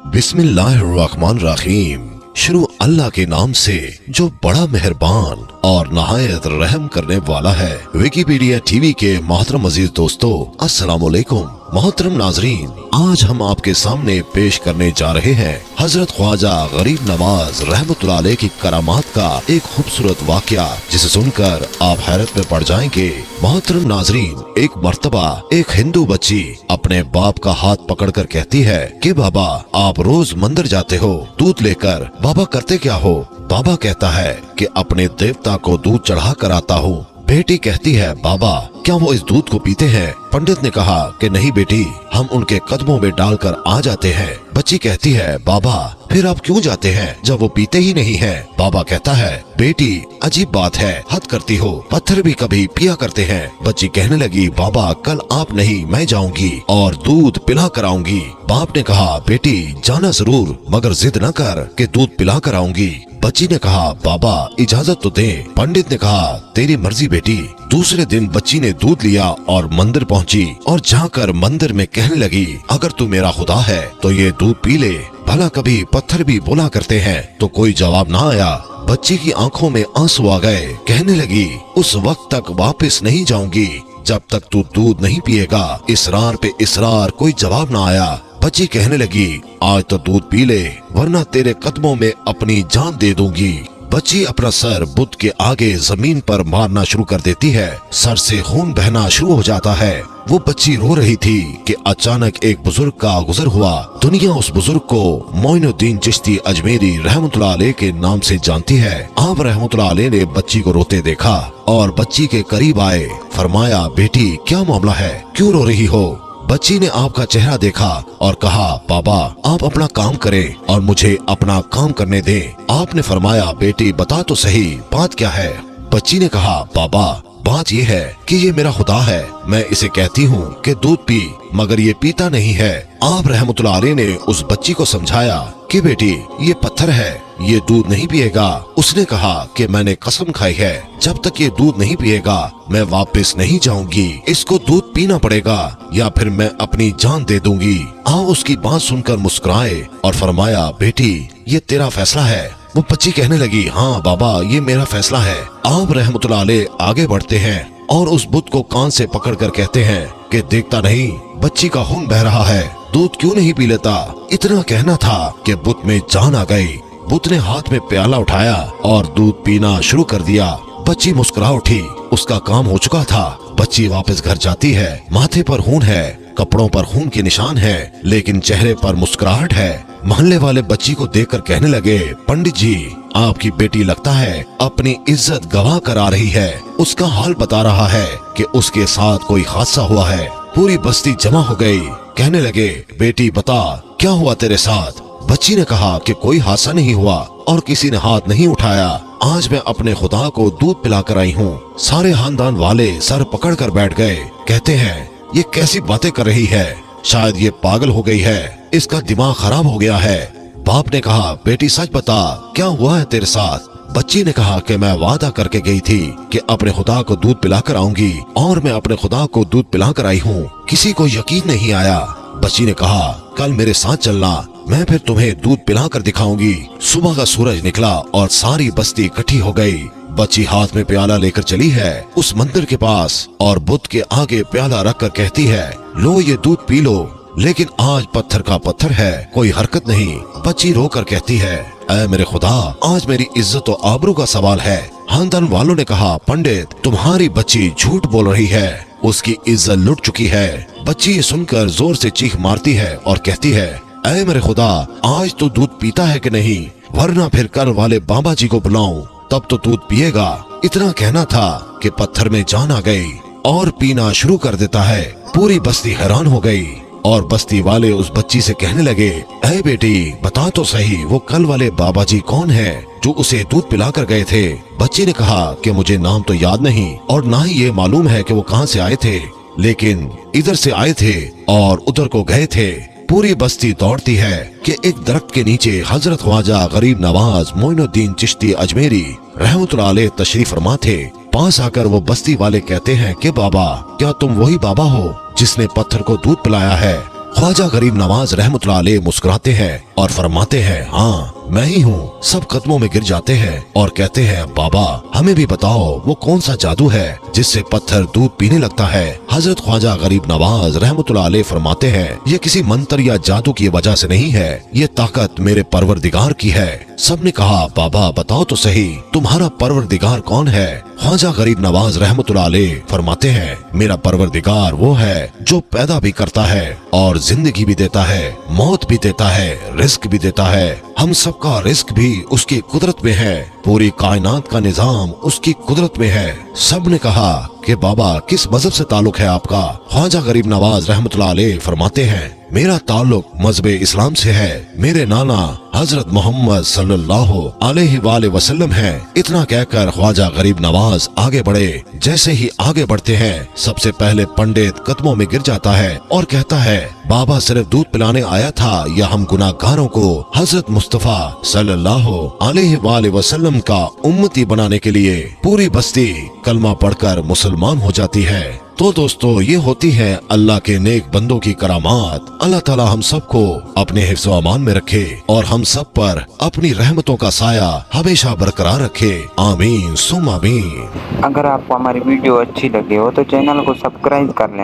बिस्मिल्लाहिर्रहमानिर्रहीम। शुरू अल्लाह के नाम से जो बड़ा मेहरबान और नहायत रहम करने वाला है। विकिपीडिया टीवी के मोहतरम अजीज दोस्तों, अस्सलाम वालेकुम। मोहतरम नाजरीन, आज हम आपके सामने पेश करने जा रहे हैं हजरत ख्वाजा गरीब नवाज रहमतुल्लाह अलैह की करामात का एक खूबसूरत वाकया, जिसे सुनकर आप हैरत में पड़ जाएंगे। मोहतरम नाजरीन, एक मर्तबा एक हिंदू बच्ची अपने बाप का हाथ पकड़कर कहती है कि बाबा, आप रोज मंदिर जाते हो दूध लेकर, बाबा करते क्या हो? बाबा कहता है कि अपने देवता को दूध चढ़ा कर आता हूँ। बेटी कहती है, बाबा क्या वो इस दूध को पीते हैं? पंडित ने कहा कि नहीं बेटी, हम उनके कदमों में डालकर आ जाते हैं। बच्ची कहती है, बाबा फिर आप क्यों जाते हैं जब वो पीते ही नहीं हैं? बाबा कहता है, बेटी अजीब बात है, हद करती हो, पत्थर भी कभी पिया करते हैं। बच्ची कहने लगी, बाबा कल आप नहीं मैं जाऊंगी और दूध पिला कर आऊंगी। बाप ने कहा, बेटी जाना जरूर, मगर जिद न कर कि दूध पिला कर आऊंगी। बच्ची ने कहा, बाबा इजाजत तो दे। पंडित ने कहा, तेरी मर्जी बेटी। दूसरे दिन बच्ची ने दूध लिया और मंदिर पहुंची और जाकर मंदिर में कहने लगी, अगर तू मेरा खुदा है तो ये दूध पी ले, भला कभी पत्थर भी बोला करते हैं। तो कोई जवाब ना आया। बच्ची की आंखों में आंसू आ गए। कहने लगी, उस वक्त तक वापस नहीं जाऊंगी जब तक तू दूध नहीं पिएगा। इसरार पे इसरार, कोई जवाब ना आया। बच्ची कहने लगी, आज तो दूध पी ले, वरना तेरे कदमों में अपनी जान दे दूंगी। बच्ची अपना सर बुद्ध के आगे जमीन पर मारना शुरू कर देती है। सर से खून बहना शुरू हो जाता है। वो बच्ची रो रही थी कि अचानक एक बुजुर्ग का गुजर हुआ। दुनिया उस बुजुर्ग को मोइनुद्दीन चिश्ती अजमेरी रहमतुल्लाह अलैह के नाम से जानती है। आप रहमतुल्लाह अलैह ने बच्ची को रोते देखा और बच्ची के करीब आए। फरमाया, बेटी क्या मामला है, क्यों रो रही हो? बच्ची ने आपका चेहरा देखा और कहा, बाबा आप अपना काम करें और मुझे अपना काम करने दें। आपने फरमाया, बेटी बता तो सही, बात क्या है? बच्ची ने कहा, बाबा बात ये है कि ये मेरा खुदा है, मैं इसे कहती हूँ कि दूध पी, मगर ये पीता नहीं है। आप रहमतुल्लाह अलैह ने उस बच्ची को समझाया कि बेटी ये पत्थर है, ये दूध नहीं पिएगा। उसने कहा कि मैंने कसम खाई है, जब तक ये दूध नहीं पिएगा मैं वापस नहीं जाऊंगी। इसको दूध पीना पड़ेगा या फिर मैं अपनी जान दे दूंगी। आप उसकी बात सुनकर मुस्कुराए और फरमाया, बेटी ये तेरा फैसला है। वो बच्ची कहने लगी, हाँ बाबा ये मेरा फैसला है। आप रहमतुल्लाह अलैह आगे बढ़ते हैं और उस बुत को कान से पकड़कर कहते हैं कि देखता नहीं बच्ची का खून बह रहा है, दूध क्यों नहीं पी लेता? इतना कहना था कि बुत में जान आ गई। बुत ने हाथ में प्याला उठाया और दूध पीना शुरू कर दिया। बच्ची मुस्कुरा उठी, उसका काम हो चुका था। बच्ची वापस घर जाती है। माथे पर खून है, कपड़ों पर खून के निशान है, लेकिन चेहरे पर मुस्कुराहट है। मोहल्ले वाले बच्ची को देखकर कहने लगे, पंडित जी आपकी बेटी लगता है अपनी इज्जत गवा कर आ रही है। उसका हाल बता रहा है कि उसके साथ कोई हादसा हुआ है। पूरी बस्ती जमा हो गई। कहने लगे, बेटी बता क्या हुआ तेरे साथ? बच्ची ने कहा कि कोई हादसा नहीं हुआ और किसी ने हाथ नहीं उठाया। आज मैं अपने खुदा को दूध पिला कर आई हूँ। सारे खानदान वाले सर पकड़ कर बैठ गए। कहते हैं, ये कैसी बातें कर रही है, शायद ये पागल हो गई है, इसका दिमाग खराब हो गया है। बाप ने कहा, बेटी सच बता क्या हुआ है तेरे साथ? बच्ची ने कहा कि मैं वादा करके गई थी कि अपने खुदा को दूध पिलाकर आऊंगी और मैं अपने खुदा को दूध पिलाकर आई हूँ। किसी को यकीन नहीं आया। बच्ची ने कहा, कल मेरे साथ चलना, मैं फिर तुम्हें दूध पिलाकर दिखाऊंगी। सुबह का सूरज निकला और सारी बस्ती इकट्ठी हो गई। बच्ची हाथ में प्याला लेकर चली है उस मंदिर के पास और बुत के आगे प्याला रखकर कहती है, लो ये दूध पी लो। लेकिन आज पत्थर का पत्थर है, कोई हरकत नहीं। बच्ची रोकर कहती है, ऐ मेरे खुदा आज मेरी इज्जत और आबरू का सवाल है। खानदान वालों ने कहा, पंडित तुम्हारी बच्ची झूठ बोल रही है, उसकी इज्जत लुट चुकी है। बच्ची ये सुनकर जोर से चीख मारती है और कहती है, ऐ मेरे खुदा आज तो दूध पीता है कि नहीं, वरना फिर कल वाले बाबा जी को बुलाऊं, तब तो दूध पिएगा। इतना कहना था कि पत्थर में जान आ गई और पीना शुरू कर देता है। पूरी बस्ती हैरान हो गई और बस्ती वाले उस बच्ची से कहने लगे, ऐ बेटी बता तो सही वो कल वाले बाबा जी कौन है जो उसे दूध पिलाकर गए थे? बच्ची ने कहा कि मुझे नाम तो याद नहीं और ना ही ये मालूम है कि वो कहाँ से आए थे, लेकिन इधर से आए थे और उधर को गए थे। पूरी बस्ती दौड़ती है कि एक दरख्त के नीचे हजरत ख्वाजा गरीब नवाज मोइनुद्दीन चिश्ती अजमेरी रहमतुल्लाह अलैह तशरीफ फरमा थे। पास आकर वो बस्ती वाले कहते हैं कि बाबा क्या तुम वही बाबा हो जिसने पत्थर को दूध पिलाया है? ख्वाजा गरीब नवाज रहमतुल्लाह अलैह मुस्कुराते हैं और फरमाते हैं, हाँ मैं ही हूँ। सब कदमों में गिर जाते हैं और कहते हैं, बाबा हमें भी बताओ वो कौन सा जादू है जिससे पत्थर दूध पीने लगता है। हजरत ख्वाजा गरीब नवाज रहमतुल्लाह अलैह फरमाते हैं, ये किसी मंत्र या जादू की वजह से नहीं है, ये ताकत मेरे परवरदिगार की है। सबने कहा, बाबा बताओ तो सही, तुम्हारा परवरदिगार कौन है? ख्वाजा गरीब नवाज रहमतुल्लाह अलैह फरमाते हैं, मेरा परवरदिगार वो है जो पैदा भी करता है और जिंदगी भी देता है, मौत भी देता है, रिस्क भी देता है। हम सबका रिस्क भी उसकी कुदरत में है, पूरी कायनात का निजाम उसकी कुदरत में है। सब ने कहा कि बाबा किस मजहब से ताल्लुक है आपका? ख्वाजा गरीब नवाज रहमतुल्लाह अलैह फरमाते हैं, मेरा ताल्लुक मजहब इस्लाम से है। मेरे नाना हजरत मोहम्मद सल्लल्लाहु अलैहि वसल्लम है। इतना कहकर ख्वाजा गरीब नवाज आगे बढ़े। जैसे ही आगे बढ़ते हैं, सबसे पहले पंडित कदमों में गिर जाता है और कहता है, बाबा सिर्फ दूध पिलाने आया था या हम गुनाहगारों को हजरत मुस्तफा सल्लल्लाहु अलैहि वसल्लम का उम्मती बनाने के लिए? पूरी बस्ती कलमा पढ़कर मुसलमान हो जाती है। तो दोस्तों, ये होती है अल्लाह के नेक बंदों की करामात। अल्लाह ताला हम सबको अपने हिफ्ज़ व अमान में रखे और हम सब पर अपनी रहमतों का साया हमेशा बरकरार रखे। आमीन सुम आमीन। अगर आपको हमारी वीडियो अच्छी लगे हो तो चैनल को सब्सक्राइब कर लें।